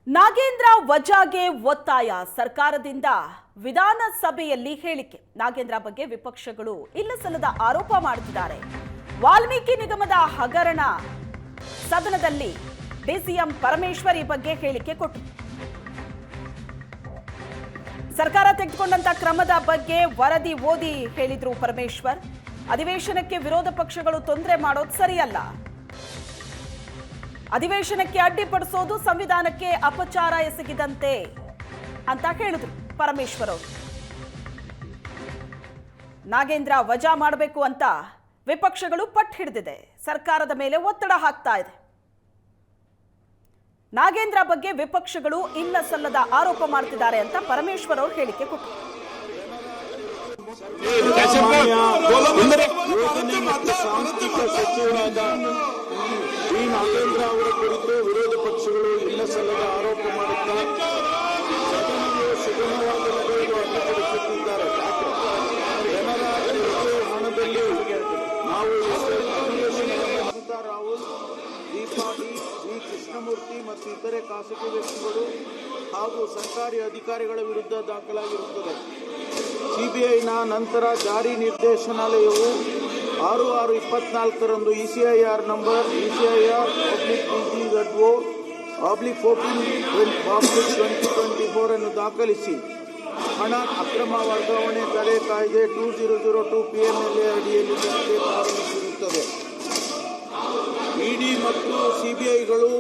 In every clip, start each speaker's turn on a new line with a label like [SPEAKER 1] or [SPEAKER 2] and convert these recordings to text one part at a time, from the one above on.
[SPEAKER 1] ನಾಗೇಂದ್ರ ವಜಾಗೆ ಒತ್ತಾಯ ಸರ್ಕಾರದಿಂದ ವಿಧಾನಸಭೆಯಲ್ಲಿ ಹೇಳಿಕೆ. ನಾಗೇಂದ್ರ ಬಗ್ಗೆ ವಿಪಕ್ಷಗಳು ಇಲ್ಲಸಲ್ಲದ ಆರೋಪ ಮಾಡುತ್ತಿದ್ದಾರೆ. ವಾಲ್ಮೀಕಿ ನಿಗಮದ ಹಗರಣ ಸದನದಲ್ಲಿ ಡಿಸಿಎಂ ಪರಮೇಶ್ವರ್ ಈ ಬಗ್ಗೆ ಹೇಳಿಕೆ ಕೊಟ್ಟರು. ಸರ್ಕಾರ ತೆಗೆದುಕೊಂಡಂತ ಕ್ರಮದ ಬಗ್ಗೆ ವರದಿ ಓದಿ ಹೇಳಿದ್ರು ಪರಮೇಶ್ವರ್. ಅಧಿವೇಶನಕ್ಕೆ ವಿರೋಧ ಪಕ್ಷಗಳು ತೊಂದರೆ ಮಾಡೋದು ಸರಿಯಲ್ಲ, ಅಧಿವೇಶನಕ್ಕೆ ಅಡ್ಡಿಪಡಿಸೋದು ಸಂವಿಧಾನಕ್ಕೆ ಅಪಚಾರ ಎಸಗಿದಂತೆ ಅಂತ ಹೇಳಿದ್ರು ಪರಮೇಶ್ವರ್ ಅವರು. ನಾಗೇಂದ್ರ ವಜಾ ಮಾಡಬೇಕು ಅಂತ ವಿಪಕ್ಷಗಳು ಪಟ್ಟು ಹಿಡಿದಿದೆ, ಸರ್ಕಾರದ ಮೇಲೆ ಒತ್ತಡ ಹಾಕ್ತಾ ಇದೆ. ನಾಗೇಂದ್ರ ಬಗ್ಗೆ ವಿಪಕ್ಷಗಳು ಇಲ್ಲ ಸಲ್ಲದ ಆರೋಪ ಮಾಡ್ತಿದ್ದಾರೆ ಅಂತ ಪರಮೇಶ್ವರ್ ಅವರು ಹೇಳಿಕೆ ಕೊಟ್ಟರು.
[SPEAKER 2] ಸಾಂಸ್ಥಿಕ ಸಚಿವರಾದ ಡಿ ನಾಗೇಂದ್ರ ಅವರ ಕುರಿತು ವಿರೋಧ ಪಕ್ಷಗಳು ಇಲ್ಲ ಸಲ್ಲದ ಆರೋಪ ಮಾಡುತ್ತಾ ಸದನವು ಸುಗಮವಾಗಿ ನಡೆಯಲು ಅಡ್ಡಿಪಡಿಸುತ್ತಿದ್ದಾರೆ. ಜನರ ತೆರಿಗೆ ಹಣದಲ್ಲಿ ನಾವು ಅನಿತಾ ರಾಹುಲ್, ದೀಪಾ ಡಿ, ಜಿ ಕೃಷ್ಣಮೂರ್ತಿ ಮತ್ತು ಇತರೆ ಖಾಸಗಿ ವ್ಯಕ್ತಿಗಳು ಹಾಗೂ ಸರ್ಕಾರಿ ಅಧಿಕಾರಿಗಳ ವಿರುದ್ಧ ದಾಖಲಾಗಿರುತ್ತದೆ. ಸಿಬಿಐನ ನಂತರ ಜಾರಿ ನಿರ್ದೇಶನಾಲಯವು 6/6/24 ECIR ನಂಬರ್ ECIR/DZO/14/2024 ಅನ್ನು ದಾಖಲಿಸಿ ಹಣ ಅಕ್ರಮ ವರ್ಗಾವಣೆ ತಡೆ ಕಾಯ್ದೆ 2002 PMLA ಅಡಿಯಲ್ಲಿ ತನಿಖೆ ಪ್ರಾರಂಭಿಸಿರುತ್ತದೆ. ಇಡಿ ಮತ್ತು ಸಿಬಿಐಗಳು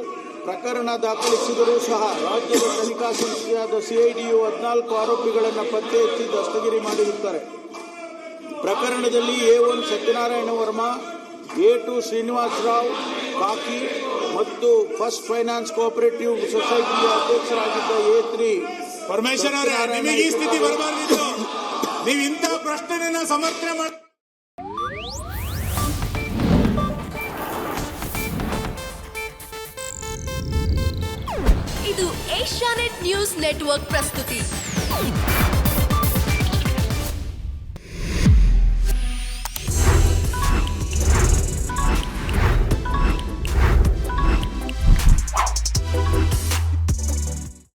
[SPEAKER 2] ಪ್ರಕರಣ ದಾಖಲಿಸಿದರೂ ಸಹ ರಾಜ್ಯದ ತನಿಖಾ ಸಂಸ್ಥೆಯಾದ CIDಯು 14 ಆರೋಪಿಗಳನ್ನು ಪತ್ತೆ ಹಚ್ಚಿ ದಸ್ತಗಿರಿ ಮಾಡಿರುತ್ತಾರೆ. ಪ್ರಕರಣದಲ್ಲಿ A1 ಸತ್ಯನಾರಾಯಣ ವರ್ಮಾ, A2 ಶ್ರೀನಿವಾಸ ರಾವ್ ಕಾಕಿ ಮತ್ತು ಫಸ್ಟ್ ಫೈನಾನ್ಸ್ ಕೋಆಪರೇಟಿವ್ ಸೊಸೈಟಿಯ ಅಧ್ಯಕ್ಷರಾಗಿದ್ದ A3
[SPEAKER 3] ಪರಮೇಶ್ವರ್ ಅವರೇ, ನಿಮಗೆ ಈ ಸ್ಥಿತಿ ಬರಬಾರದಿತ್ತು. ನೀವು ಇಂಥ ಪ್ರಶ್ನೆಯನ್ನ ಸಮರ್ಥನೆ ಮಾಡಿ.
[SPEAKER 4] ಇದು ಏಷ್ಯಾನೆಟ್ ನ್ಯೂಸ್ ನೆಟ್ವರ್ಕ್ ಪ್ರಸ್ತುತಿ.